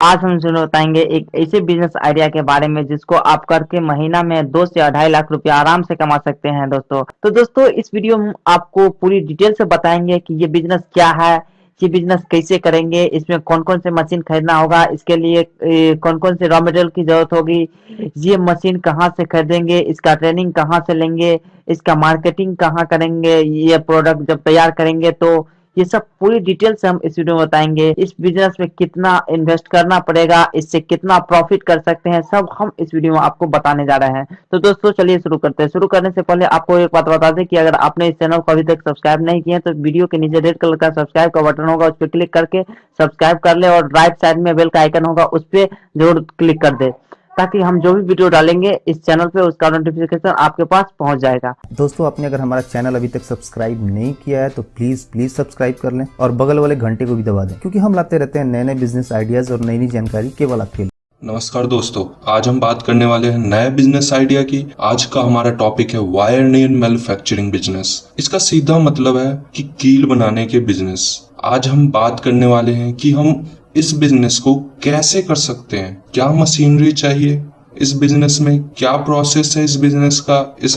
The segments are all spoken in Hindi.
आज हम सुनो बताएंगे एक ऐसे बिजनेस आइडिया के बारे में जिसको आप करके महीना में 2 से 2.5 लाख रुपया आराम से कमा सकते हैं दोस्तों। तो दोस्तों इस वीडियो में आपको पूरी डिटेल से बताएंगे कि ये बिजनेस क्या है, ये बिजनेस कैसे करेंगे, इसमें कौन कौन से मशीन खरीदना होगा, इसके लिए कौन कौन से रॉ मटेरियल की जरूरत होगी, ये मशीन कहाँ से खरीदेंगे, इसका ट्रेनिंग कहाँ से लेंगे, इसका मार्केटिंग कहाँ करेंगे, ये प्रोडक्ट जब तैयार करेंगे तो ये सब पूरी डिटेल से हम इस वीडियो में बताएंगे। इस बिजनेस में कितना इन्वेस्ट करना पड़ेगा, इससे कितना प्रॉफिट कर सकते हैं, सब हम इस वीडियो में आपको बताने जा रहे हैं। तो दोस्तों चलिए शुरू करते हैं। शुरू करने से पहले आपको एक बात बता दें कि अगर आपने इस चैनल को अभी तक सब्सक्राइब नहीं किया है तो वीडियो के नीचे रेड कलर का सब्सक्राइब का बटन होगा, उस पर क्लिक करके सब्सक्राइब कर ले और राइट साइड में बेल का आइकन होगा, उस पर जरूर क्लिक कर दे ताकि हम जो भी वीडियो डालेंगे इस चैनल पे उसका नोटिफिकेशन आपके पास पहुंच जाएगा। दोस्तों आपने अगर हमारा चैनल अभी तक सब्सक्राइब नहीं किया है तो प्लीज सब्सक्राइब कर लें और बगल वाले घंटे को भी दबा दें, क्योंकि हम लाते रहते हैं नए नए बिजनेस आइडियाज और नई नई जानकारी केवल आपके लिए। नमस्कार दोस्तों, आज हम बात करने वाले हैं नए बिजनेस आइडिया की। आज का हमारा टॉपिक है वायर नेल मैन्युफैक्चरिंग बिजनेस। इसका सीधा मतलब है कि कील बनाने के बिजनेस। आज हम बात करने वाले हैं कि हम इस बिजनेस को कैसे कर सकते हैं, क्या मशीनरी चाहिए इस बिजनेस में, क्या प्रोसेस है इस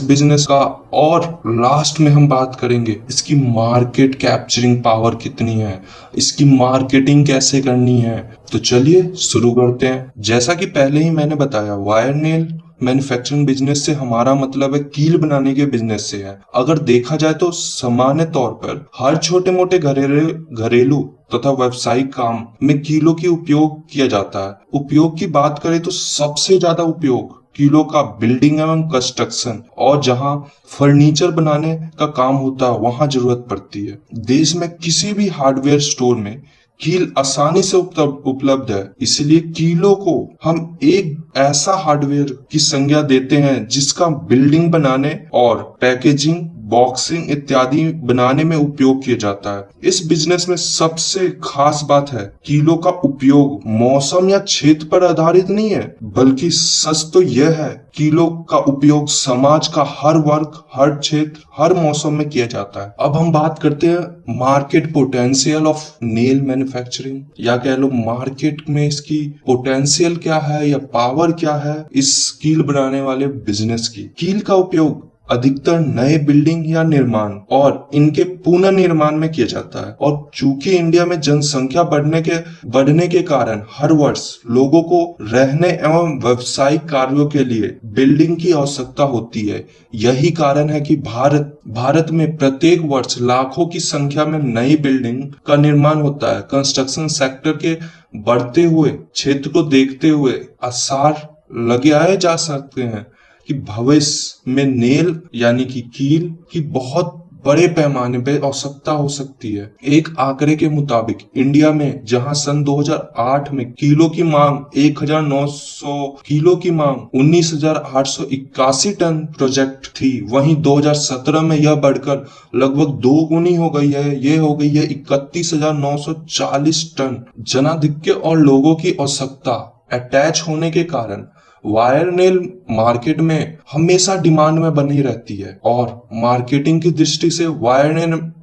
बिजनेस का और लास्ट में हम बात करेंगे इसकी मार्केट कैप्चरिंग पावर कितनी है, इसकी मार्केटिंग कैसे करनी है। तो चलिए शुरू करते हैं। जैसा कि पहले ही मैंने बताया, वायर नेल मैन्युफैक्चरिंग बिजनेस से हमारा मतलब है कील बनाने के बिजनेस से है। अगर देखा जाए तो सामान्य तौर पर हर छोटे मोटे घरेलू तथा व्यावसायिक काम में कीलों की उपयोग किया जाता है। उपयोग की बात करें तो सबसे ज्यादा उपयोग कीलों का बिल्डिंग एवं कंस्ट्रक्शन और जहां फर्नीचर बनाने का काम होता है वहां जरूरत पड़ती है। देश में किसी भी हार्डवेयर स्टोर में कील आसानी से उपलब्ध है, इसलिए कीलों को हम एक ऐसा हार्डवेयर की संज्ञा देते हैं जिसका बिल्डिंग बनाने और पैकेजिंग, बॉक्सिंग इत्यादि बनाने में उपयोग किया जाता है। इस बिजनेस में सबसे खास बात है कीलों का उपयोग मौसम या क्षेत्र पर आधारित नहीं है, बल्कि सच तो यह है कीलों का उपयोग समाज का हर वर्ग, हर क्षेत्र, हर मौसम में किया जाता है। अब हम बात करते हैं market potential of nail manufacturing, या कह लो मार्केट में इसकी पोटेंशियल क्या है या पावर क्या है इस कील बनाने वाले बिजनेस की। कील का उपयोग अधिकतर नए बिल्डिंग या निर्माण और इनके पुनर्निर्माण में किया जाता है, और चूंकि इंडिया में जनसंख्या बढ़ने के कारण हर वर्ष लोगों को रहने एवं व्यावसायिक कार्यों के लिए बिल्डिंग की आवश्यकता होती है। यही कारण है कि भारत में प्रत्येक वर्ष लाखों की संख्या में नई बिल्डिंग का निर्माण होता है। कंस्ट्रक्शन सेक्टर के बढ़ते हुए क्षेत्र को देखते हुए आसार लगाए जा सकते हैं कि भविष्य में नेल यानी कि कील की बहुत बड़े पैमाने पे आवश्यकता हो सकती है। एक आंकड़े के मुताबिक इंडिया में जहां सन 2008 में कीलों की मांग 1900 किलो की मांग 19,881 टन प्रोजेक्ट थी, वहीं 2017 में यह बढ़कर लगभग 2 गुनी हो गई है। ये हो गई है 31,940 टन। जनाधिक्य और लोगों की आवश्यकता अटैच होने के कारण वायर नेल मार्केट में हमेशा डिमांड में बनी रहती है, और मार्केटिंग की दृष्टि से वायर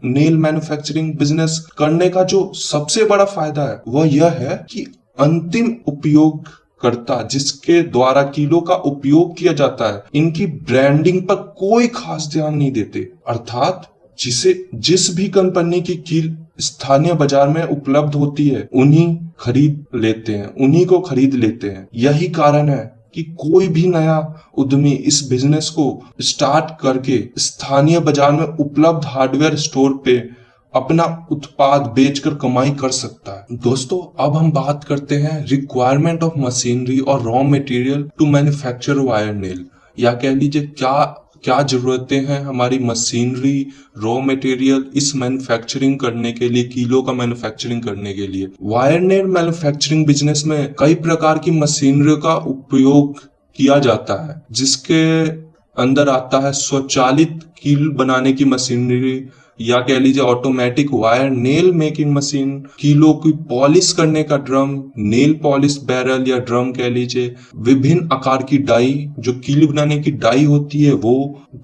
नेल मैन्युफैक्चरिंग बिजनेस करने का जो सबसे बड़ा फायदा है वह यह है कि अंतिम उपयोगकर्ता जिसके द्वारा कीलों का उपयोग किया जाता है, इनकी ब्रांडिंग पर कोई खास ध्यान नहीं देते। अर्थात जिस भी कंपनी की कील स्थानीय बाजार में उपलब्ध होती है उन्हीं को खरीद लेते हैं। यही कारण है कि कोई भी नया उद्यमी इस बिजनेस को स्टार्ट करके स्थानीय बाजार में उपलब्ध हार्डवेयर स्टोर पे अपना उत्पाद बेचकर कमाई कर सकता है। दोस्तों अब हम बात करते हैं रिक्वायरमेंट ऑफ मशीनरी और raw material to manufacture wire nail, या कह लीजिए क्या जरूरतें हैं हमारी मशीनरी, रॉ मटेरियल इस मैन्युफैक्चरिंग करने के लिए, कीलों का मैन्युफैक्चरिंग करने के लिए। वायर नेल मैन्युफैक्चरिंग बिजनेस में कई प्रकार की मशीनरी का उपयोग किया जाता है, जिसके अंदर आता है स्वचालित कील बनाने की मशीनरी, या कह लीजिए automatic wire nail making machine, कीलों की पॉलिश करने का ड्रम, नेल पॉलिश बैरल या ड्रम कह लीजिए, विभिन्न आकार की डाई जो कील बनाने की डाई होती है वो,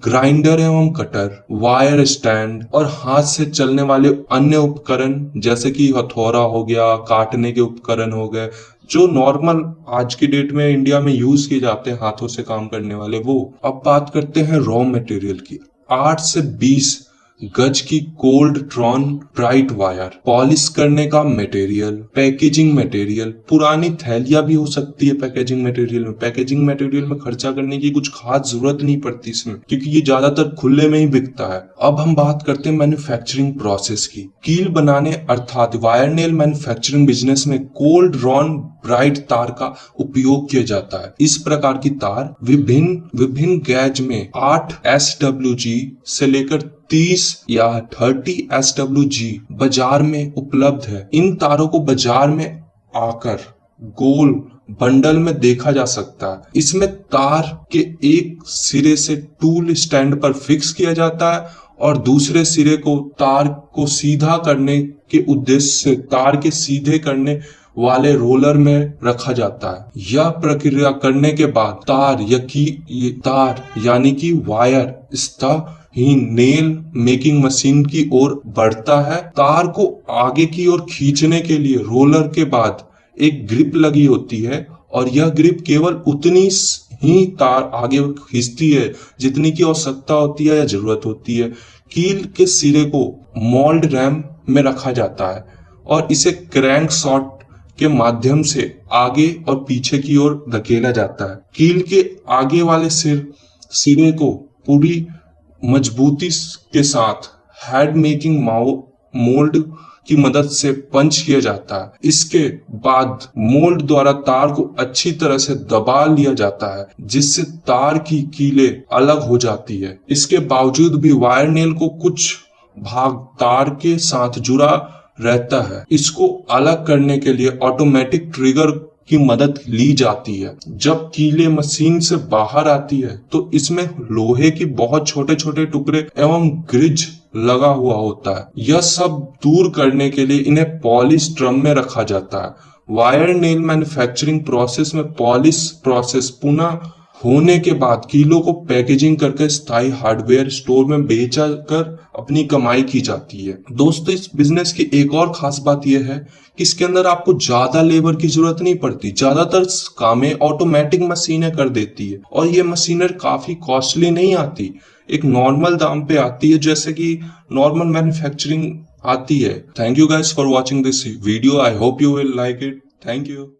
ग्राइंडर एवं कटर, वायर स्टैंड और हाथ से चलने वाले अन्य उपकरण जैसे कि हथौड़ा हो गया, काटने के उपकरण हो गए, जो नॉर्मल आज की डेट में इंडिया में यूज किए जाते हैं हाथों से काम करने वाले वो। अब बात करते हैं रॉ मटेरियल की। 8 से 20 गज की cold drawn bright wire, polish करने का मटेरियल, पैकेजिंग मटेरियल, पुरानी थैलियां भी हो सकती है पैकेजिंग मटेरियल में। पैकेजिंग मटेरियल में खर्चा करने की कुछ खास जरूरत नहीं पड़ती इसमें, क्योंकि ये ज्यादातर खुले में ही बिकता है। अब हम बात करते हैं मैन्युफैक्चरिंग प्रोसेस की। कील बनाने अर्थात वायर नेल मैन्युफैक्चरिंग बिजनेस में कोल्ड ड्रॉन ब्राइट तार का उपयोग किया जाता है। इस प्रकार की तार विभिन्न गैज में 8 SWG से लेकर 30 या 30 SWG बाजार में उपलब्ध है। इन तारों को बाजार में आकर गोल बंडल में देखा जा सकता है। इसमें तार के एक सिरे से टूल स्टैंड पर फिक्स किया जाता है और दूसरे सिरे को तार को सीधा करने के उद्देश्य से तार के सीधे करने वाले रोलर में रखा जाता है। यह प्रक्रिया करने के बाद तार यानी कि वायर ही नेल मेकिंग मशीन की ओर बढ़ता है। तार को आगे की ओर खींचने के लिए रोलर के बाद एक ग्रिप लगी होती है और यह ग्रिप केवल उतनी ही तार आगे खींचती है जितनी की आवश्यकता होती है या जरूरत होती है। कील के सिरे को मोल्ड रैम में रखा जाता है और इसे क्रैंक शॉट के माध्यम से आगे और पीछे की ओर धकेला जाता है। कील के आगे वाले सिरे को पूरी मजबूती के साथ हेड मेकिंग मोल्ड की मदद से पंच किया जाता है। इसके बाद मोल्ड द्वारा तार को अच्छी तरह से दबा लिया जाता है जिससे तार की कीलें अलग हो जाती है। इसके बावजूद भी वायर नेल को कुछ भाग तार के साथ जुड़ा रहता है। इसको अलग करने के लिए ऑटोमेटिक ट्रिगर की मदद ली जाती है। जब कीले मशीन से बाहर आती है तो इसमें लोहे की बहुत छोटे छोटे टुकड़े एवं ग्रिज लगा हुआ होता है। यह सब दूर करने के लिए इन्हें पॉलिश ड्रम में रखा जाता है। वायर नेल मैन्युफैक्चरिंग प्रोसेस में पॉलिश प्रोसेस पुनः होने के बाद कीलों को पैकेजिंग करके स्थायी हार्डवेयर स्टोर में बेचा कर अपनी कमाई की जाती है। दोस्तों, इस बिजनेस की एक और खास बात यह है कि इसके अंदर आपको ज्यादा लेबर की जरूरत नहीं पड़ती। ज्यादातर कामें ऑटोमेटिक मशीनें कर देती है और ये मशीनें काफी कॉस्टली नहीं आती, एक नॉर्मल दाम पे आती है जैसे कि नॉर्मल मैन्युफैक्चरिंग आती है। Thank you guys for watching this video. I hope you will like it. Thank you.